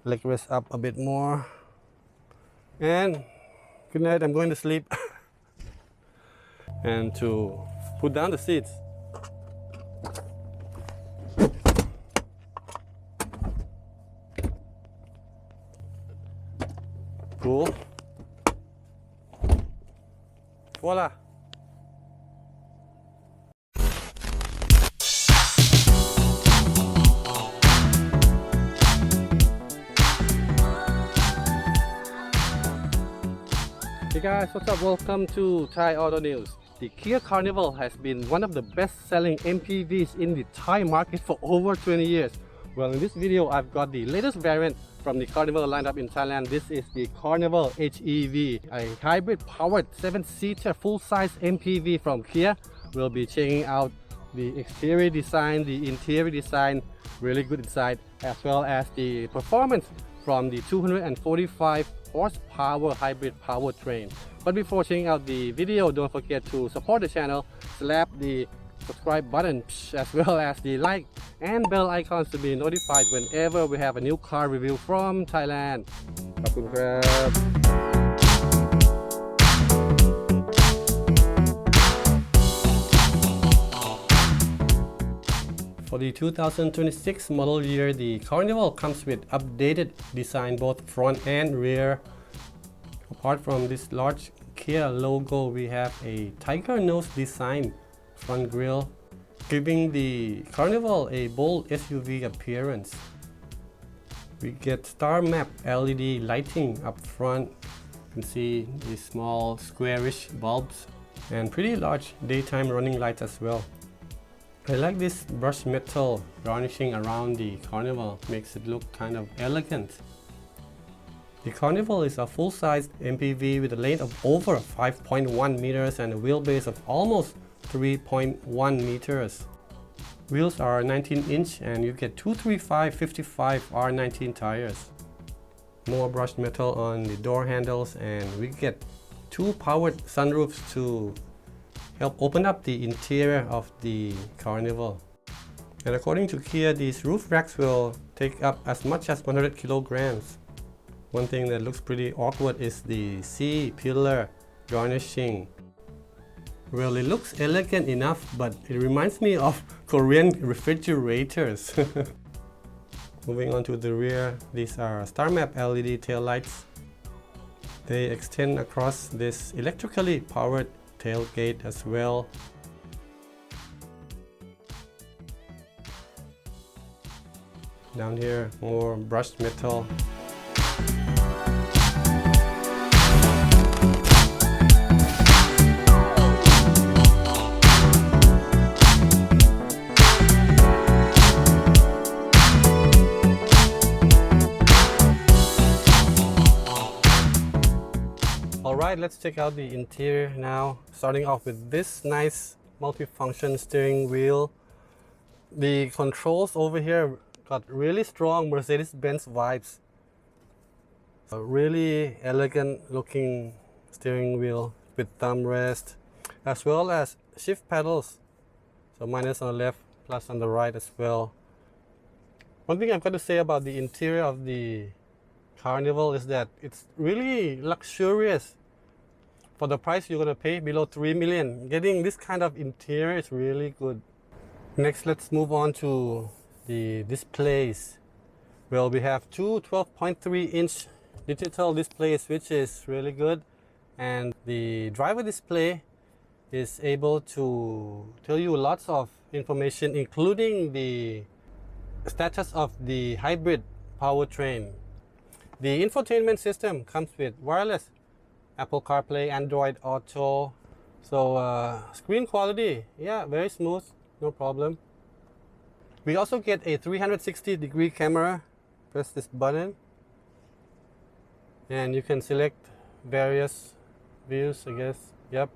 leg rest up a bit more, and good night, I'm going to sleep. And to put down the seats, cool, voila. Hey guys, what's up? Welcome to Thai Auto News. The Kia Carnival has been one of the best-selling MPVs in the Thai market for over 20 years. Well, in this video, I've got the latest variant from the Carnival lineup in Thailand. This is the Carnival HEV, a hybrid-powered 7-seater full-size MPV from Kia. We'll be checking out the exterior design, the interior design, really good inside, as well as the performance from the 245 horsepower hybrid powertrain. But before checking out the video, don't forget to support the channel, slap the subscribe button as well as the like and bell icons to be notified whenever we have a new car review from Thailand. ขอบคุณครับ For the 2026 model year, the Carnival comes with updated design both front and rear. Apart from this large Kia logo, we have a tiger nose design front grille, giving the Carnival a bold SUV appearance. We get star map LED lighting up front. You can see these small squarish bulbs and pretty large daytime running lights as well. I like this brushed metal garnishing around the Carnival, makes it look kind of elegant. The Carnival is a full-sized MPV with a length of over 5.1 meters and a wheelbase of almost 3.1 meters. Wheels are 19-inch and you get 235/55 R19 tires. More brushed metal on the door handles, and we get two powered sunroofs to help open up the interior of the Carnival. And according to Kia, these roof racks will take up as much as 100 kilograms. One thing that looks pretty awkward is the C-pillar garnishing. Well, it looks elegant enough, but it reminds me of Korean refrigerators. Moving on to the rear, these are star map LED taillights. They extend across this electrically powered tailgate as well. Down here, more brushed metal. Alright, let's check out the interior now, starting off with this nice multifunction steering wheel. The controls over here got really strong Mercedes-Benz vibes. A really elegant looking steering wheel with thumb rest, as well as shift pedals. So minus on the left, plus on the right as well. One thing I've got to say about the interior of the Carnival is that it's really luxurious. For the price you're going to pay, below 3 million, getting this kind of interior is really good. Next, let's move on to the displays. Well, we have two 12.3-inch digital displays, which is really good. And the driver display is able to tell you lots of information, including the status of the hybrid powertrain. The infotainment system comes with wireless Apple CarPlay, Android Auto. So screen quality, yeah, very smooth, no problem. We also get a 360-degree camera. Press this button and you can select various views, I guess. Yep.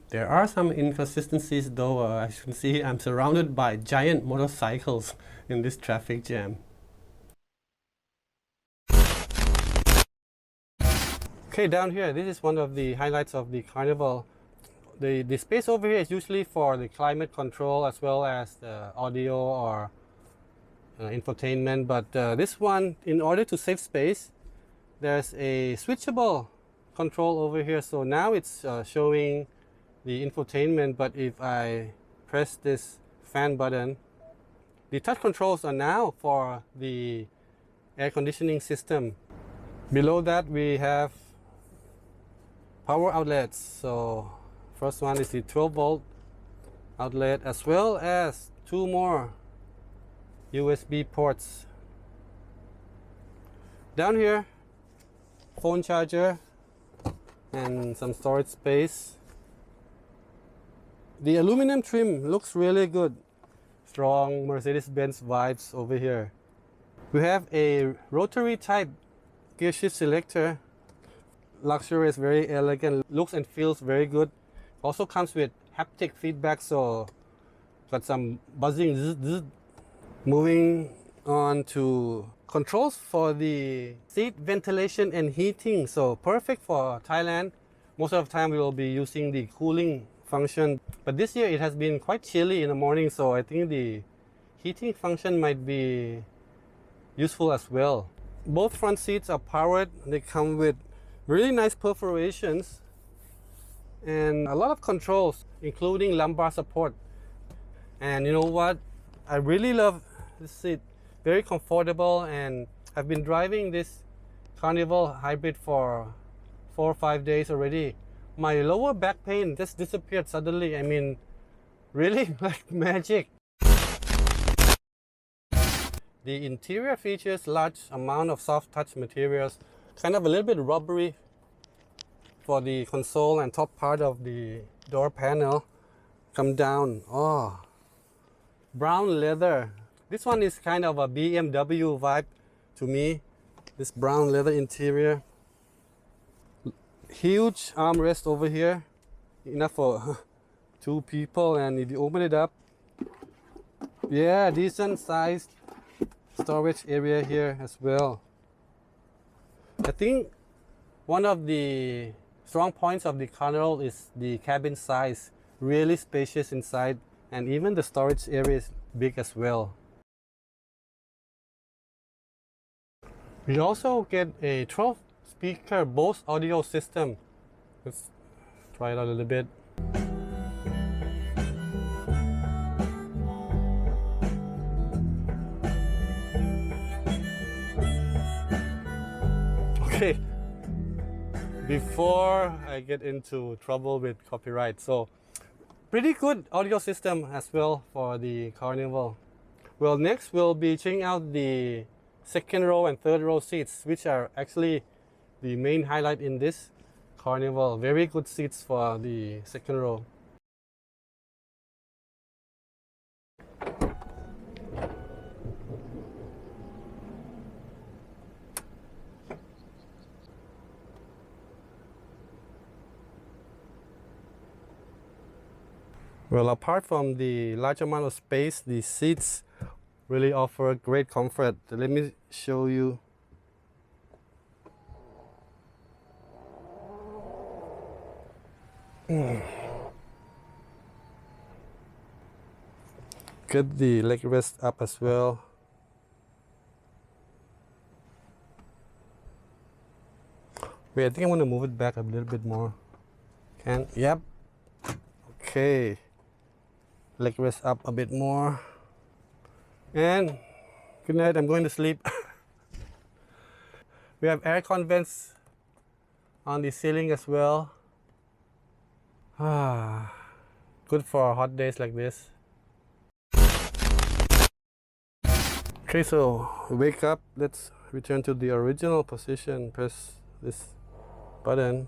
There are some inconsistencies though. As you can see, I'm surrounded by giant motorcycles in this traffic jam. Okay, down here, this is one of the highlights of the Carnival. The space over here is usually for the climate control as well as the audio or infotainment, but this one, in order to save space, there's a switchable control over here. So now it's showing the infotainment, but if I press this fan button, the touch controls are now for the air conditioning system. Below that we have power outlets. So first one is the 12-volt outlet, as well as two more USB ports. Down here, phone charger and some storage space. The aluminum trim looks really good. Strong Mercedes-Benz vibes over here. We have a rotary type gear shift selector. Luxurious, very elegant, looks and feels very good. Also comes with haptic feedback, so got some buzzing. Zzz, zzz. Moving on to controls for the seat ventilation and heating. So perfect for Thailand. Most of the time we will be using the cooling function, but this year it has been quite chilly in the morning, so I think the heating function might be useful as well. Both front seats are powered. They come with really nice perforations and a lot of controls, including lumbar support. And you know what? I really love this seat. Very comfortable, and I've been driving this Carnival hybrid for 4 or 5 days already. My lower back pain just disappeared suddenly. I mean, really like magic. The interior features large amount of soft touch materials, kind of a little bit rubbery for the console and top part of the door panel. Come down, oh, brown leather. This one is kind of a BMW vibe to me. This brown leather interior. Huge armrest over here, enough for 2 people, and if you open it up, yeah, decent sized storage area here as well. I think one of the strong points of the Carnival is the cabin size. Really spacious inside, and even the storage area is big as well. We also get a 12-speaker Bose audio system. Let's try it out a little bit. Okay, before I get into trouble with copyright, so pretty good audio system as well for the Carnival. Well, next we'll be checking out the second row and third row seats, which are actually the main highlight in this Carnival. Very good seats for the second row. Well, apart from the large amount of space, the seats really offer great comfort. Let me show you. Get the leg rest up as well. Wait, I think I'm going to move it back a little bit more. Yep. Okay. Leg rest up a bit more. And good night, I'm going to sleep. We have aircon vents on the ceiling as well. Good for hot days like this. Okay, so wake up. Let's return to the original position. Press this button.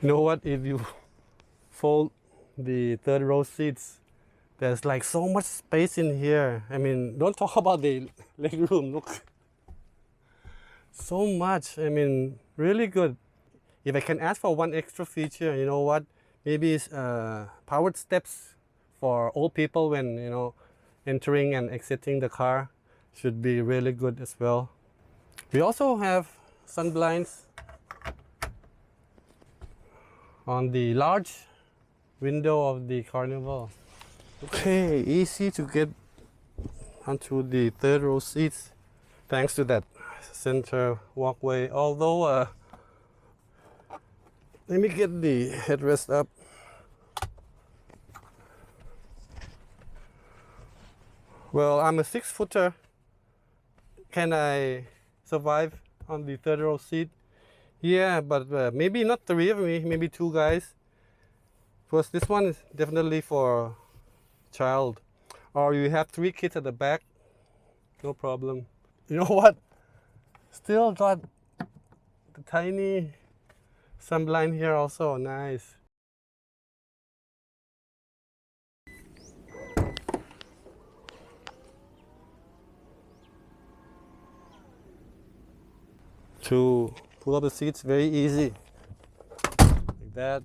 You know what? If you fold the third row seats, there's like so much space in here. I mean, don't talk about the leg room. Look, so much. I mean, really good. If I can ask for one extra feature, you know what? Maybe it's powered steps for old people when, you know, entering and exiting the car. should be really good as well. We also have sun blinds on the large window of the Carnival. Okay, easy to get onto the third row seats thanks to that center walkway. Although, let me get the headrest up. Well, I'm a 6-footer. Can I survive on the third row seat? Yeah, but maybe not 3 of me, maybe 2 guys. Because this one is definitely for child. Or you have 3 kids at the back, no problem. You know what? Still got the tiny sunblind here also, nice. To pull up the seats, very easy, like that.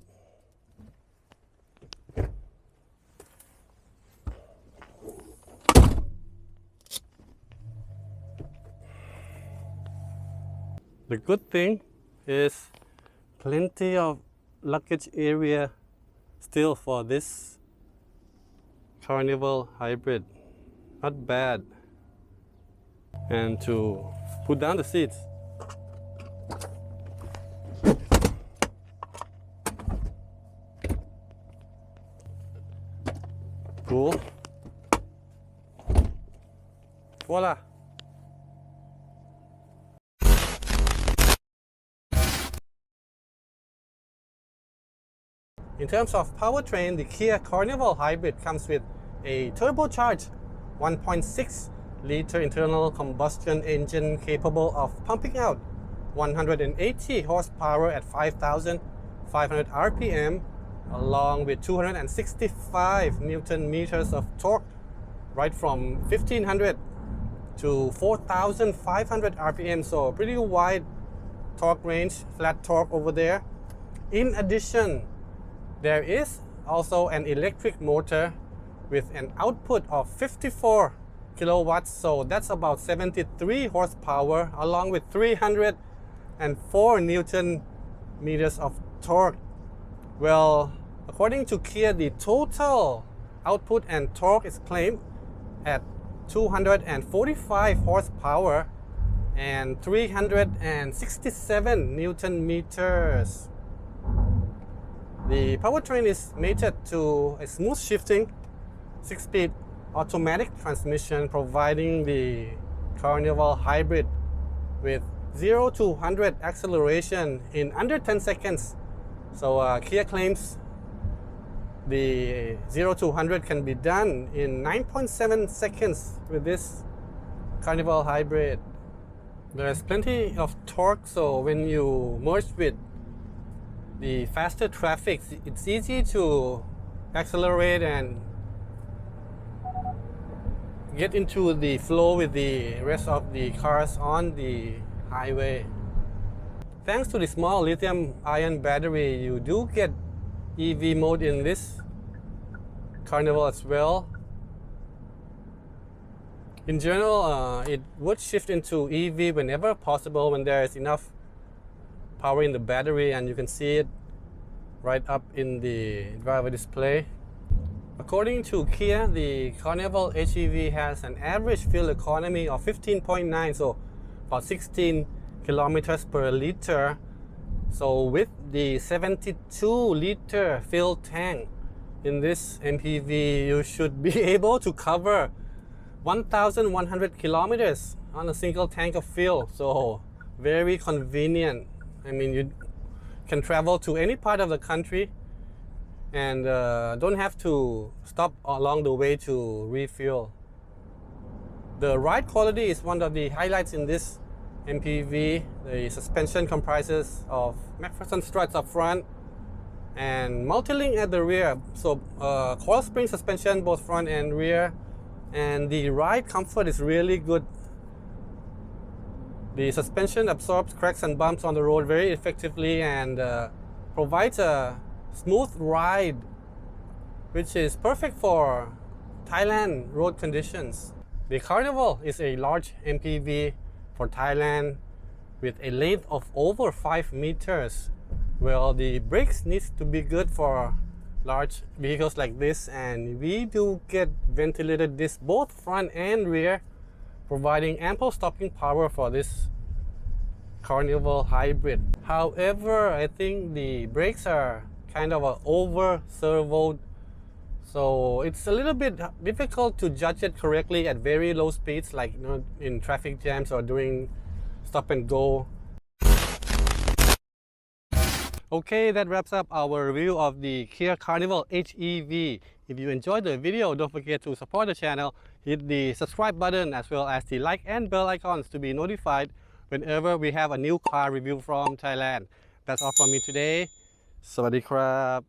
The good thing is plenty of luggage area still for this Carnival hybrid, not bad. And to put down the seats, cool. Voila. In terms of powertrain, the Kia Carnival Hybrid comes with a turbocharged 1.6 liter internal combustion engine capable of pumping out 180 horsepower at 5,500 RPM, along with 265 Newton meters of torque, right from 1,500 to 4,500 RPM, so pretty wide torque range, flat torque over there. In addition, there is also an electric motor with an output of 54 kilowatts, so that's about 73 horsepower, along with 304 Newton meters of torque. Well, according to Kia, the total output and torque is claimed at 245 horsepower and 367 Newton meters. The powertrain is mated to a smooth shifting 6-speed automatic transmission, providing the Carnival Hybrid with 0 to 100 acceleration in under 10 seconds. So Kia claims the 0 to 100 can be done in 9.7 seconds with this Carnival Hybrid. There's plenty of torque, so when you merge with the faster traffic, it's easy to accelerate and get into the flow with the rest of the cars on the highway. Thanks to the small lithium-ion battery, you do get EV mode in this Carnival as well. In general, it would shift into EV whenever possible when there is enough power in the battery, and you can see it right up in the driver display. According to Kia, the Carnival HEV has an average fuel economy of 15.9, so about 16 kilometers per liter. So with the 72-liter fuel tank in this MPV, you should be able to cover 1,100 kilometers on a single tank of fuel. So very convenient. I mean, you can travel to any part of the country and don't have to stop along the way to refuel. The ride quality is one of the highlights in this MPV. The suspension comprises of MacPherson struts up front and multi-link at the rear. So coil spring suspension both front and rear, and the ride comfort is really good. The suspension absorbs cracks and bumps on the road very effectively and provides a smooth ride, which is perfect for Thailand road conditions. The Carnival is a large MPV for Thailand with a length of over 5 meters. Well, the brakes needs to be good for large vehicles like this, and we do get ventilated discs both front and rear, providing ample stopping power for this Carnival hybrid. However, I think the brakes are kind of over servoed, so it's a little bit difficult to judge it correctly at very low speeds, like in traffic jams or during stop and go. Okay, that wraps up our review of the Kia Carnival HEV. If you enjoyed the video, don't forget to support the channel. Hit the subscribe button as well as the like and bell icons to be notified whenever we have a new car review from Thailand. That's all from me today. Sawadee krap.